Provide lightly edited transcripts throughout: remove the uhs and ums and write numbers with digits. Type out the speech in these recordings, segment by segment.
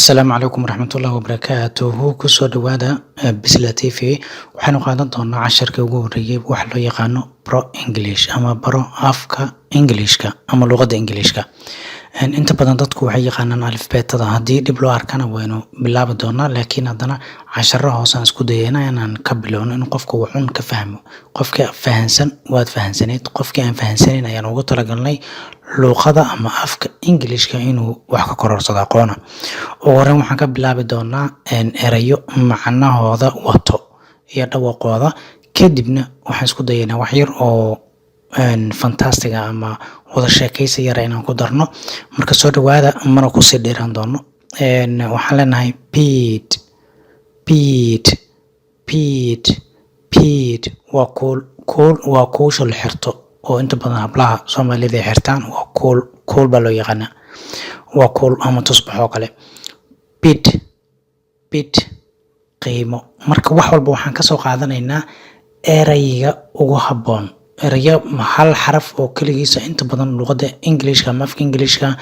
Asalaamu calaykum waraxmatullaahi wabarakaatuhu kusoo dhawaada Bisla TV waxaanu qaadan doonaa casharkii ugu horeeyay waxa loo yaqaano Pro English ama baro afka Englishka ama luqadda Englishka. Inta badan dadku waxay yaqaanaan alifbeetada haddii dib loo arkana waynu bilaabi doonaa laakiin haddana casharo hoose aan isku dayayna inaan ka bilowno in qofku wuxuun ka fahmo. Qofkii fahansan waad fahansaneed, qofkii aan fahansaneyn ayaan ugu talagalnay luqadda ama afka Englishka inuu wax ka kororsado aqoona. Ugu horreyn waxaan ka bilaabi doonaa erayo macnahooda wato iyo dhawaqooda kadibna waxaan isku dayaynaa wax yar oo fantastic ama wada sheekaysi yar inaan ku darno. Marka soo dhawaada mana ku sii dheeraan doono. Waxaan leenahay Pete waa cool waa kuusha la xirto oo inta badan hablaha Soomaalida ay xirtaan waa cool baa loo yaqaanaa. Waa cool ama tusbax oo kale. Bid qiimo. Marka wax walba waxaan ka soo qaadanaynaa erayga ugu habboon. Erayo hal xaraf oo kaligiisa inta badan luqadda Englishka ama afka Englishka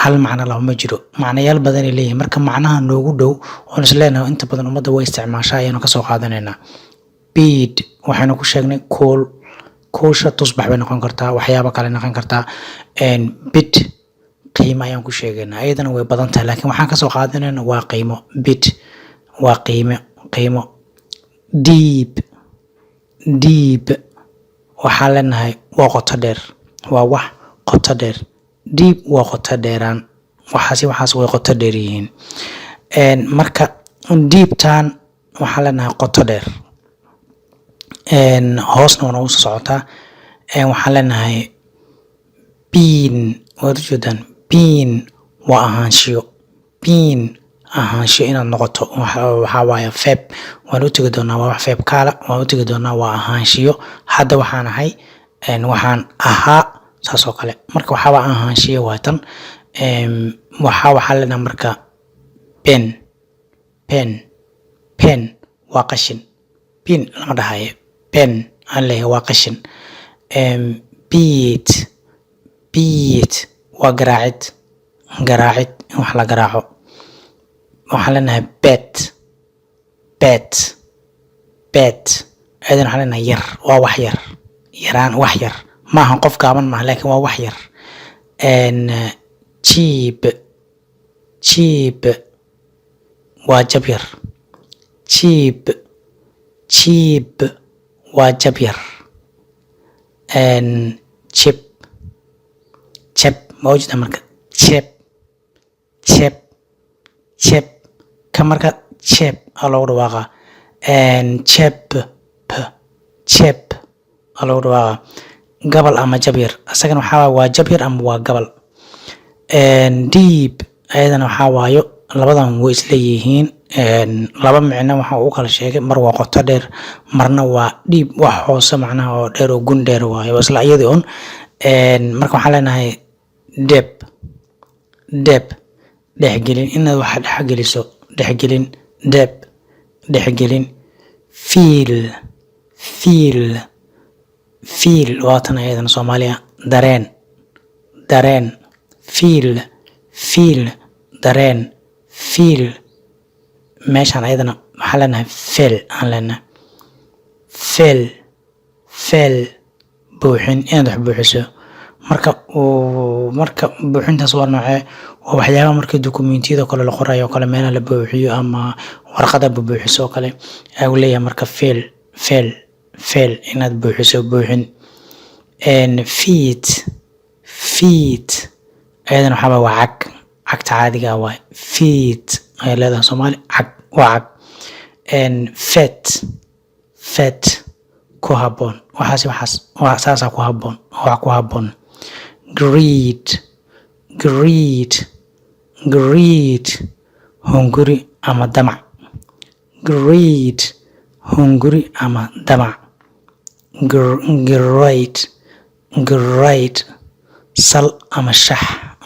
hal macno leh ma jiro. Macnayaal badan ay leeyihiin. Marka macnaha noogu dhow oo is leenahay inta badan ummadda way isticmaashaa ayaanu ka soo qaadanaynaa. Bid waxaanu ku sheegnay cool. Kuusha tusbax bay noqon kartaa, waxyaabo kale noqon kartaa. Bid qiimo ayaan ku sheegaynaa. Ayadana way badan tahay laakiin waxaan ka soo qaadanaynaa waa qiimo. Bid waa qiimo. Deep waxaan leenahay waa qoto dheer. Waa wax qoto dheer. Deep waa qoto dheeraan. Waxaas way qoto dheer yihiin. Marka deeptaan waxaan leenahay qoto dheer. Hoosna waa nagu soo socotaa. Waxaan leenahay bean waad u jeedaan. Bean waa ahaanshiyo. Inaad noqoto waxaa waaye verb. Waan u tegi doonaa waa wax verb kaala. Waan u tegi doonaa waa ahaanshiyo. Hadda waxaan ahay waxaan ahaa saas oo kale. Marka waxaa waa ahaanshiyo waa tan. Waxaa leenahay marka pen waa qashin. Pin lama dhahayo. Pen aan leeyahay waa qashin. Beat waa garaacid in wax la garaaco. Waxaan leenahay bet ayadana waxaan leenahay yar waa wax yar. Yaraan wax yar maahan qof gaaban maaha laakiin waa wax yar. Cheap waa jab yar. Cheap waa jab yar. Chep ma wajida marka chep ka marka chep aa loogu dhawaaqa. Chep aa loogu dhawaaqa. Gabal ama jab yar asagana waxaa waa jab yar ama waa gabal. Deep ayadana waxaa waayo labadan way isla yihiin. Laba micno waxa uu kala sheegay mar waa qoto dheer marna waa deep wax hoose macnaha oo dheer oo gun dheer waayo isla iyadii un. Marka waxaan leenahay depth dhexgelin inaad wax dhexgeliso. Dhexgelin. Feel waa tan ayadana Soomaaliya. Dareen. Feel meeshaan ayadana waxaan leenahay feel aan leenahay. Feel buuxin inaad wax buuxiso. Marka buuxintaas waa noocee waa waxyaaba markii dukumiintiyada kale la qorayo kale meelaha la buuxiyo ama warqada buuxiso kale ayuu leeyahay marka feel inaad buuxiso buuxin. Feet ayadana waxaa waa cagta caadiga waay. Feet ay leedahay Soomaali cag waa cag. Fet ku habboon. Waxaas ku habboon. Wax ku habboon. Greed hunguri ama damac. Great sal ama shax.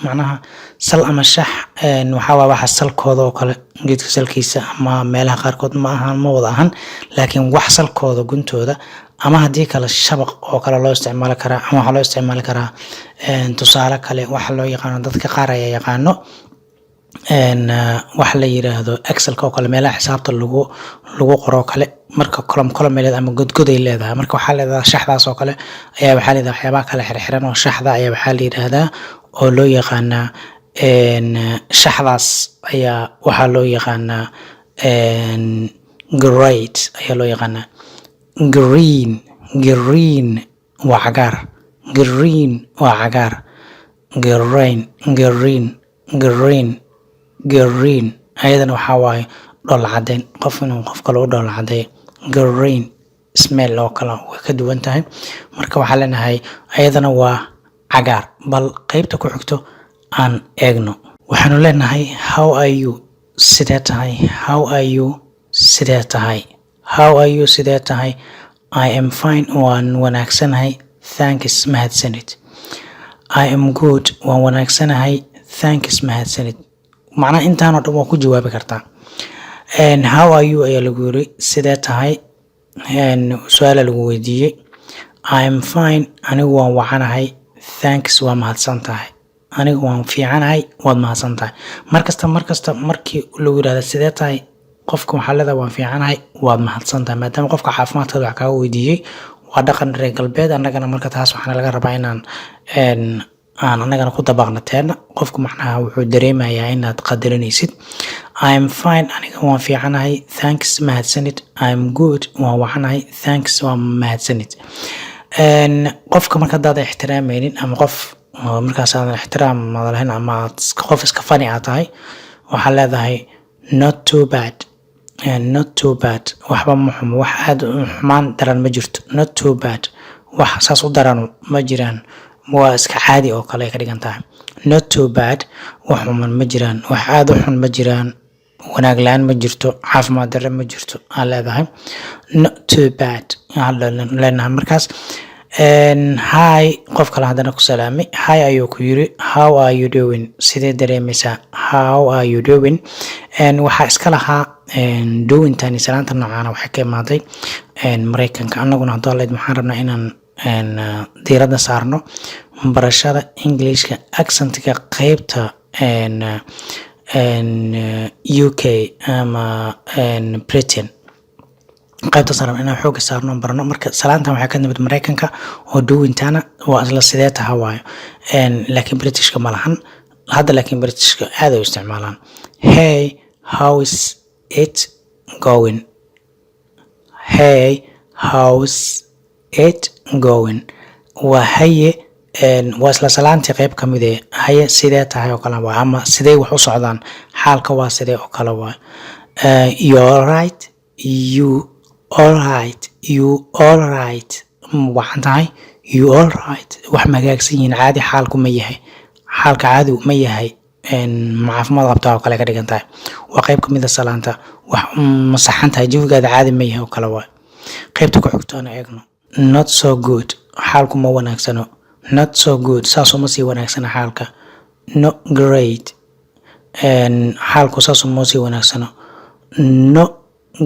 Macnaha sal ama shax waxaa waa waxa salkooda oo kale geedka salkiisa ama meelaha qaarkood ma wada ahan laakiin wax salkooda guntooda ama haddii kale shabaq oo kale loo isticmaali karaa ama waxaa loo isticmaali karaa tusaale kale waxa loo yaqaano dadka qaar ayaa yaqaano waxa la yiraahdo Excel oo kale meelaha xisaabta lagu qoro kale marka column meeled ama godgod ay leedahay marka waxa leedahay shaxdaas oo kale ayaa waxa leedahay waxyaabaha kale xirxiran oo shaxda ayaa waxa la yiraahdaa oo loo yaqaana shaxdaas ayaa waxa loo yaqaana grade ayaa loo yaqaana green waa cagaar green ayadana waxa waaye dhol cadeyn qof inuu qof kale u dhol cadeey green smell oo kale way ka duwan tahay marka waxa leenahay ayadana waa cagaar bal qaybta ku xigto aan eegno waxaanu leenahay how are you sidee tahay I am fine waan wanaagsanahay thanks mahadsanid I am good waan wanaagsanahay thanks mahadsanid macna intaan oo dhan waa ku jawaabi kartaa how are you ayaa lagu yiri sidee tahay su'aal lagu weydiiyay I am fine anigu waan wacanahay thanks waa mahadsan tahay anigu waan fiicanahay waad mahadsan tahay markasta markii lagu yiraahdo sidee tahay qofka waxa leedahay waan fiicanahay waad mahadsan tahay maadaama qofka caafimaadkooda wax ka weydiiyay waa dhaqan reer galbeed annagana marka taas waxaan laga rabaa inaan aan annagana ku dabaqnateena qofku macnaha wuxuu dareemayaa inaad qadarinaysid I am fine aniga waan fiicanahay thanks mahadsanid I am good waan wacanahay thanks waa mahadsanid qofka marka dad ixtiraamaynin ama qof markaas aan ixtiraam lahayn ama qof iska fani ah tahay waxa leedahay not too bad waxba ma xumo wax aad xumaan daran ma jirto not too bad wax saas u daran ma jiraan waa iska caadi oo kale ka dhigan tahay not too bad wax xumaan ma jiraan wax aad u xun ma jiraan wanaag la'aan ma jirto caafimaad darro ma jirto aan leedahay not too bad leenahay markaas hi qof kale hadana ku salaamay hi ayuu ku yiri how are you doing sidee dareemaysaa how are you doing waxa iska lahaa doing tani salaanta noocan waxa ka imaaday Mareykanka annaguna hadoo leed waxaan rabnaa inaan diiradda saarno barashada Englishka accent-ka qaybta UK ama Britain qaybta saarno inaan xoog saarno barno marka salaanta waxa ka nimid Mareykanka oo duwintana waa isla sidee tahay waayo laakiin Britishka ma lahan hadda laakiin Britishka aad ay u isticmaalaan hey how's it going waa haye waa isla salaantii qayb ka mid ah haye sidee tahay oo kale waa ama sidee wax u socdaan xaalka waa sidee oo kale waa you all right waxaan tahay you all right wax magaagsan yihiin caadi xaalku ma yahay xaalka caadi ma yahay caafimaad qabtaa oo kale ka dhigan tahay waa qayb ka mid ah salaanta wax ma saxan tahay jawigaada caadi ma yahay oo kale waa qaybta ku xigto aan eegno not so good xaalku ma wanaagsano not so good saasoo ma sii wanaagsana xaalka not great xaalku saasoo ma sii wanaagsano no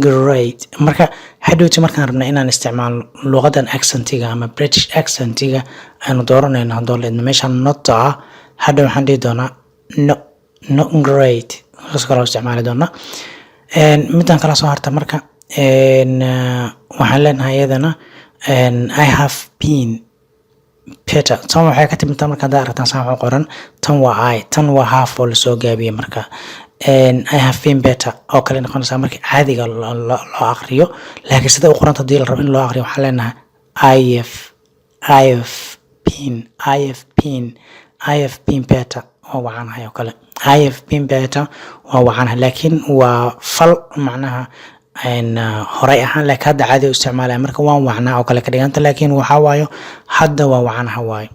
great marka hadhowti markaan rabnaa inaan isticmaalno luqadan accentiga ama British accentiga aanu dooranayno hadoo leedna meeshaan not ah hadhow waxaan dhihi doonaa no great iskala isticmaali doonaa midaan kala soo harta marka waxaan leenahay iyadana I have been better tan waxay ka timid marka hadda aragtaan saan qoran tan waa half oo la soo gaabiyay marka I have been better oo kale noqonaysa marka caadiga loo aqriyo laakiin sida uu qoranta hadii la rabo in loo aqriyo waxa leenahay I have been better oo wacanahay oo kale I have been better oo wacanahay laakiin waa fal macnaha horay ahaan laakiin hadda caadi u isticmaalaya marka waan wacnaa oo kale ka dhiganta laakiin waxa waayo hadda waa wacanaha waayo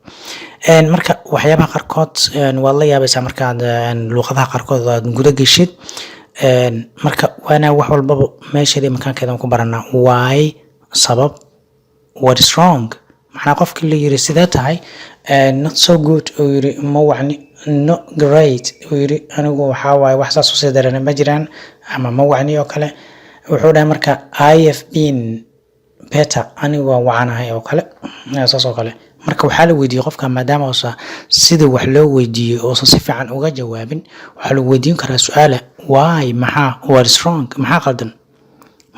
marka waxyaabaha qarkood waad la yaabaysaa markaad luqadaha qarkood aad guda geshid marka waana wax walbaba meesheedii makaankeeda ku baranaa why sabab what is wrong macnaa qofkii la yiri sidee tahay not so good oo yiri ma wacni no great oo yiri anigu waxa waaye wax saas u sii daran ma jiraan ama ma wacni oo kale wuxuu dhahay marka I have been better anigu waan wacanahay oo kale saas oo kale marka waxaa la weydiiyey qofka maadaama uusan sidii wax loo weydiiyey uusan si fiican uga jawaabin, waxaa lagu weydiin karaa su-aala why, maxaa, what is wrong, maxaa qaldan.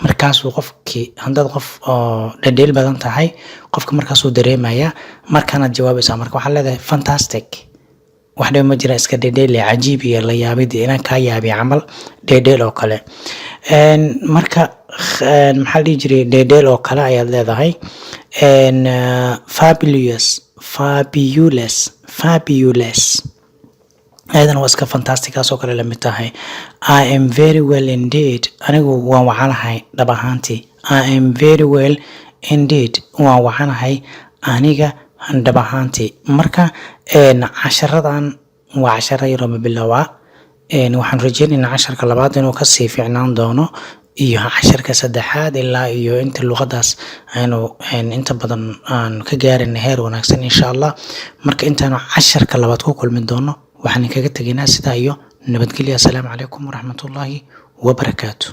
markaasuu qofkii haddaad qof oo dhadheel badan tahay, qofka markaasuu dareemayaa, markaanaad jawaabaysaa. marka waxaa leedahay fantastic, wax dhiba ma jira, iska dhedheele, cajiib iyo la yaabid, inaan kaa yaabiy camal, dhedheel oo kale. marka maxaa la dhihi jiray, dhedheel oo kale ayaad leedahay. fabulous ayadana waa iska fantastic, kaasoo kale lamid tahay. I am very well indeed, anigu waan wacanahay dhab ahaantii. I am very well indeed, waan wacanahay aniga dhab ahaantii. marka casharadan waa casharo yaroo mabilowaa. waxaan rajeynaynaa casharka labaad inuu kasii fiicnaan doono, iyo casharka saddexaad, ilaa iyo inta luqadaas aynu inta badan aan ka gaarin heer wanaagsan insha Allah. marka intaanu casharka labaad ku kulmi doono, waxaan kaga tegaynaa sidaa iyo nabadgelyo. Assalaamu calaykum waraxmatullaahi wabarakaatu.